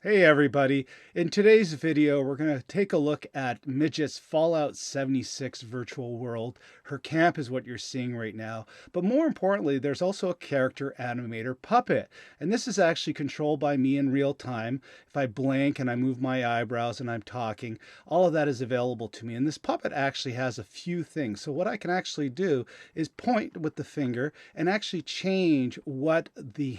Hey everybody, in today's video we're going to take a look at Midget's Fallout 76 virtual world. Her camp is what you're seeing right now, but more importantly there's also a character animator puppet, and this is actually controlled by me in real time. If I blink and I move my eyebrows and I'm talking, all of that is available to me, and this puppet actually has a few things. So what I can actually do is point with the finger and actually change what the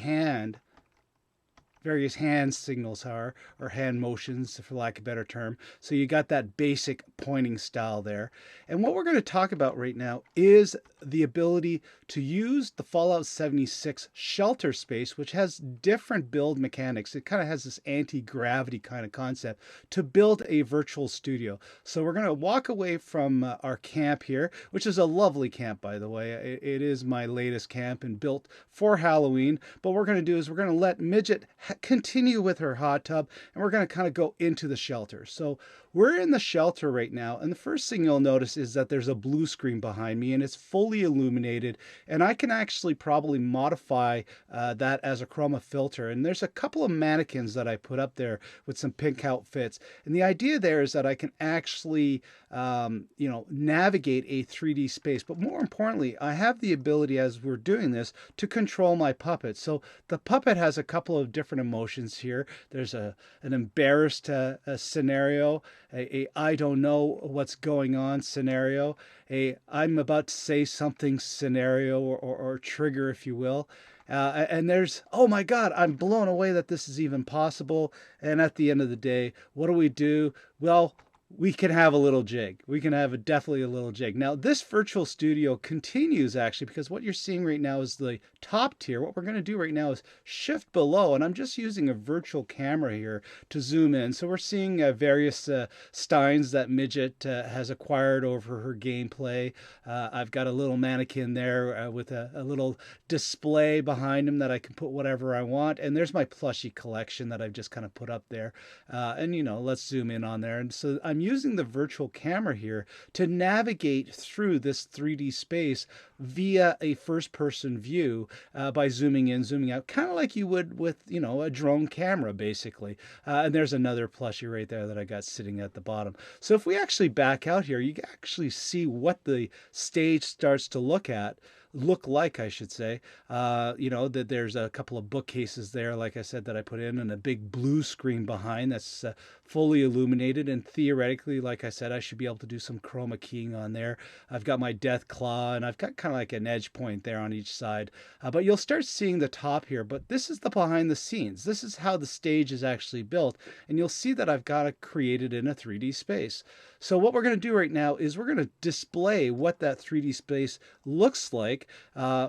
various hand signals are, or hand motions, for lack of a better term. So you got that basic pointing style there. And what we're going to talk about right now is the ability to use the Fallout 76 shelter space, which has different build mechanics. It kind of has this anti-gravity kind of concept to build a virtual studio. So we're going to walk away from our camp here, which is a lovely camp, by the way. It is my latest camp and built for Halloween. But what we're going to do is we're going to let Midget continue with her hot tub, and we're going to kind of go into the shelter. So we're in the shelter right now, and the first thing you'll notice is that there's a blue screen behind me and it's fully illuminated, and I can actually probably modify that as a chroma filter. And there's a couple of mannequins that I put up there with some pink outfits, and the idea there is that I can actually navigate a 3D space, but more importantly I have the ability, as we're doing this, to control my puppet. So the puppet has a couple of different emotions here. There's an embarrassed scenario, a I don't know what's going on scenario, a I'm about to say something scenario, or trigger, if you will. And there's, oh my God, I'm blown away that this is even possible. And at the end of the day, what do we do? Well, we can have a little jig. We can have definitely a little jig. Now, this virtual studio continues actually, because what you're seeing right now is the top tier. What we're going to do right now is shift below, and I'm just using a virtual camera here to zoom in. So we're seeing various steins that Midget has acquired over her gameplay. I've got a little mannequin there with a little display behind him that I can put whatever I want. And there's my plushie collection that I've just kind of put up there. Let's zoom in on there. And so I'm using the virtual camera here to navigate through this 3D space via a first-person view by zooming in, zooming out, kind of like you would with, a drone camera, basically. And there's another plushie right there that I got sitting at the bottom. So if we actually back out here, you can actually see what the stage starts to look like, I should say. That there's a couple of bookcases there, like I said, that I put in, and a big blue screen behind that's fully illuminated. And theoretically, like I said, I should be able to do some chroma keying on there. I've got my death claw, and I've got kind of like an edge point there on each side. But you'll start seeing the top here. But this is the behind the scenes. This is how the stage is actually built. And you'll see that I've got it created in a 3D space. So what we're going to do right now is we're going to display what that 3D space looks like.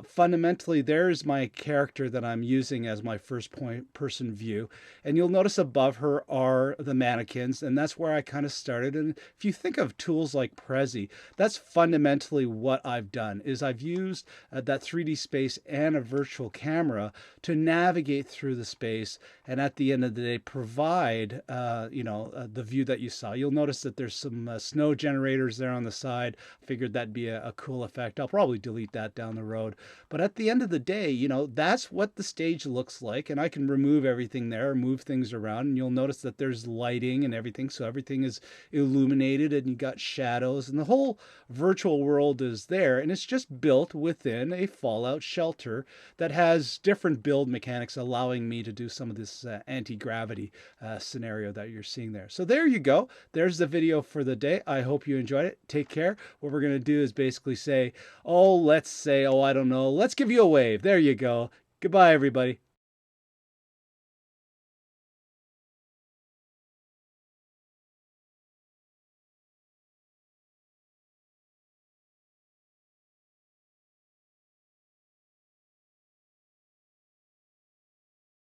Fundamentally, there's my character that I'm using as my first person view. And you'll notice above her are the mannequins, and that's where I kind of started. And if you think of tools like Prezi, that's fundamentally what I've done, is I've used that 3D space and a virtual camera to navigate through the space, and at the end of the day provide the view that you saw. You'll notice that there's some snow generators there on the side. Figured that'd be a cool effect. I'll probably delete that down the road. But at the end of the day, that's what the stage looks like, and I can remove everything there, move things around, and you'll notice that there's lighting and everything, so everything is illuminated, and you got shadows, and the whole virtual world is there, and it's just built within a Fallout shelter that has different build mechanics, allowing me to do some of this anti-gravity scenario that you're seeing there. So there you go. There's the video for the day. I hope you enjoyed it. Take care. What we're going to do is basically say, let's say, I don't know, let's give you a wave. There you go. Goodbye, everybody.